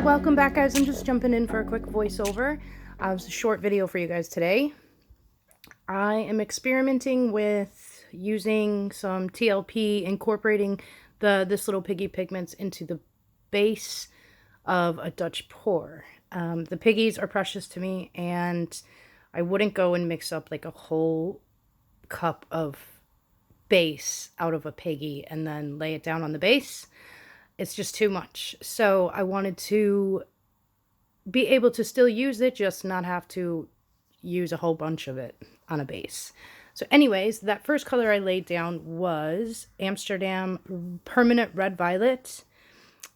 welcome back, guys. I'm just jumping in for a quick voiceover. It was a short video for you guys today. I am experimenting with using some TLP, incorporating this little piggy pigments into the base of a Dutch pour. The piggies are precious to me, and I wouldn't go and mix up like a whole cup of base out of a piggy and then lay it down on the base. It's just too much. So I wanted to be able to still use it, just not have to use a whole bunch of it on a base. So anyways, that first color I laid down was Amsterdam Permanent Red Violet.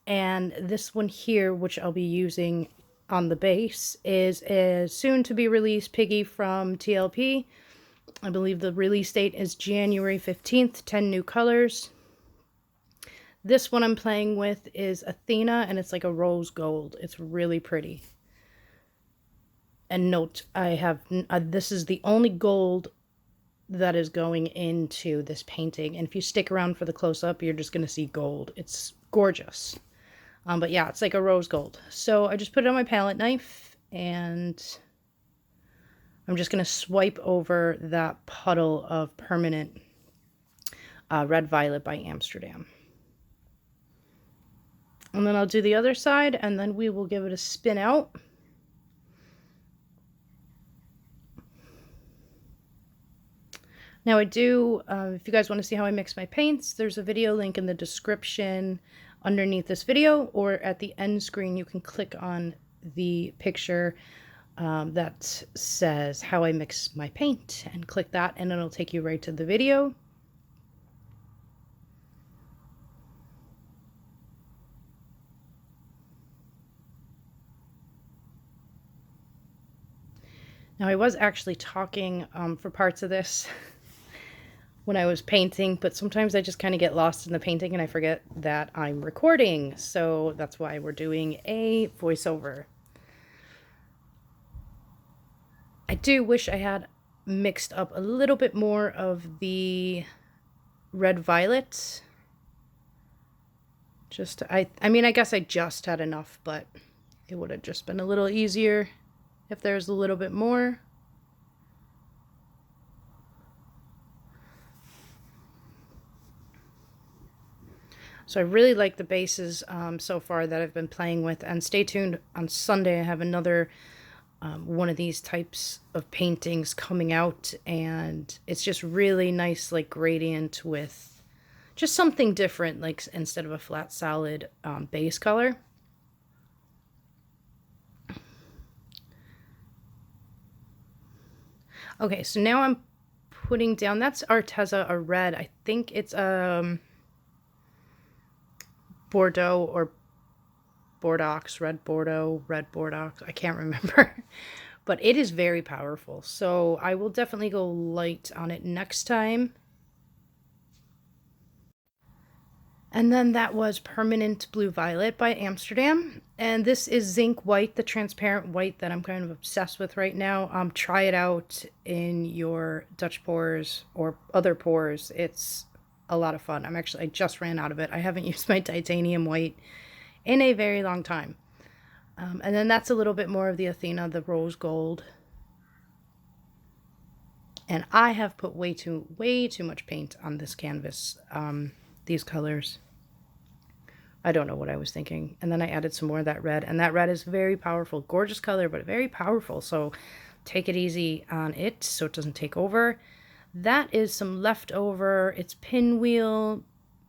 And this one here, which I'll be using on the base, is a soon-to-be-released piggy from TLP. I believe the release date is January 15th, 10 new colors. This one I'm playing with is Athena, and it's like a rose gold. It's really pretty. And note, I have this is the only gold that is going into this painting. And if you stick around for the close-up, you're just going to see gold. It's gorgeous. But yeah, it's like a rose gold. So I just put it on my palette knife, and I'm just going to swipe over that puddle of Permanent Red Violet by Amsterdam. And then I'll do the other side, and then we will give it a spin out. Now I do, if you guys want to see how I mix my paints, there's a video link in the description underneath this video, or at the end screen you can click on the picture that says how I mix my paint, and click that and it'll take you right to the video. Now I was actually talking for parts of this when I was painting, but sometimes I just kind of get lost in the painting and I forget that I'm recording. So that's why we're doing a voiceover. I do wish I had mixed up a little bit more of the red violet. I mean, I guess I just had enough, but it would have just been a little easier if there's a little bit more. So I really like the bases so far that I've been playing with. And stay tuned, on Sunday I have another one of these types of paintings coming out. And it's just really nice, like gradient with just something different, like instead of a flat solid base color. Okay, so now I'm putting down, that's Arteza, a red. I think it's Bordeaux or Bordeaux, red Bordeaux. I can't remember. But it is very powerful. So I will definitely go light on it next time. And then that was Permanent Blue Violet by Amsterdam. And this is Zinc White, the transparent white that I'm kind of obsessed with right now. Try it out in your Dutch pours or other pours. It's a lot of fun. I just ran out of it. I haven't used my titanium white in a very long time. And then that's a little bit more of the Athena, the rose gold. And I have put way too much paint on this canvas, these colors. I don't know what I was thinking. And then I added some more of that red. And that red is very powerful. Gorgeous color, but very powerful. So take it easy on it so it doesn't take over. That is some leftover. It's Pinwheel,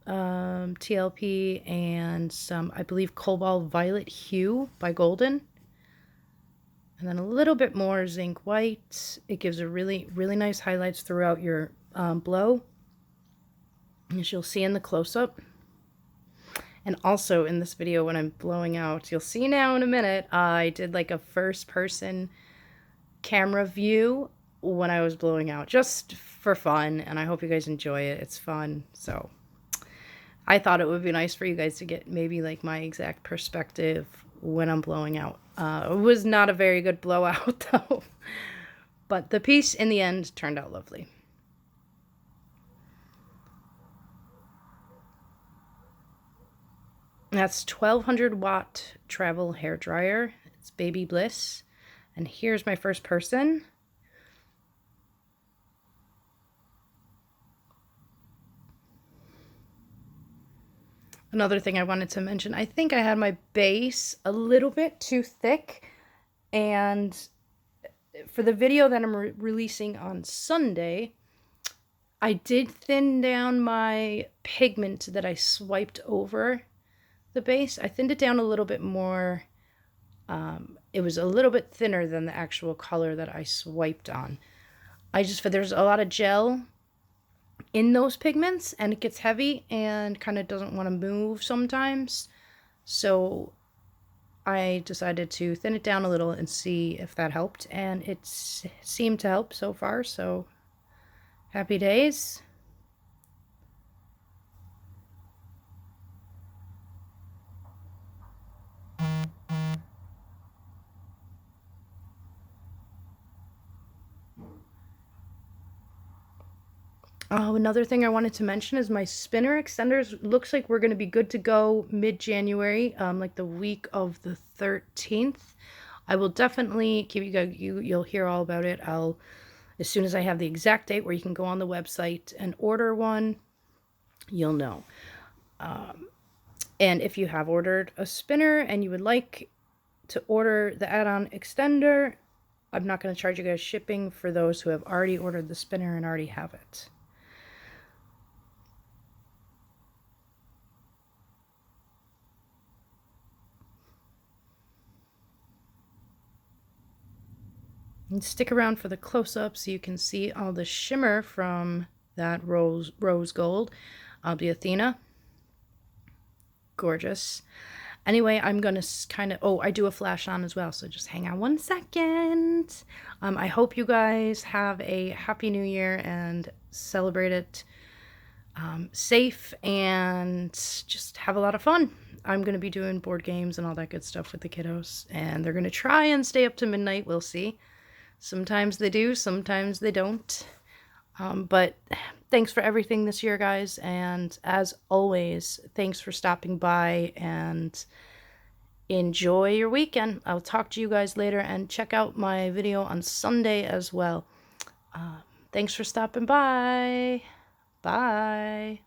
TLP, and some, I believe, Cobalt Violet Hue by Golden. And then a little bit more Zinc White. It gives a really nice highlights throughout your blow, as you'll see in the close-up. And also in this video when I'm blowing out, you'll see now in a minute, I did like a first-person camera view when I was blowing out, just for fun, and I hope you guys enjoy it. It's fun. So I thought it would be nice for you guys to get maybe like my exact perspective when I'm blowing out. It was not a very good blowout though, but the piece in the end turned out lovely. That's 1200 watt travel hair dryer. It's Baby Bliss. And here's my first person. Another thing I wanted to mention, I think I had my base a little bit too thick, and for the video that I'm releasing on Sunday, I did thin down my pigment that I swiped over the base. I thinned it down a little bit more. It was a little bit thinner than the actual color that I swiped on. There's a lot of gel in those pigments, and it gets heavy and kind of doesn't want to move sometimes. So I decided to thin it down a little and see if that helped, and it seemed to help so far, so happy days. Oh, another thing I wanted to mention is my spinner extenders. Looks like we're going to be good to go mid-January, like the week of the 13th. I will definitely keep you guys, you'll hear all about it. As soon as I have the exact date where you can go on the website and order one, you'll know. And if you have ordered a spinner and you would like to order the add-on extender, I'm not going to charge you guys shipping for those who have already ordered the spinner and already have it. And stick around for the close-up so you can see all the shimmer from that rose gold of the ATHENA. Gorgeous. Anyway, I'm going to kind of... Oh, I do a flash on as well, so just hang on one second. I hope you guys have a happy new year and celebrate it safe and just have a lot of fun. I'm going to be doing board games and all that good stuff with the kiddos, and they're going to try and stay up to midnight. We'll see. Sometimes they do, sometimes they don't. But thanks for everything this year, guys. And as always, thanks for stopping by and enjoy your weekend. I'll talk to you guys later, and check out my video on Sunday as well. Thanks for stopping by. Bye.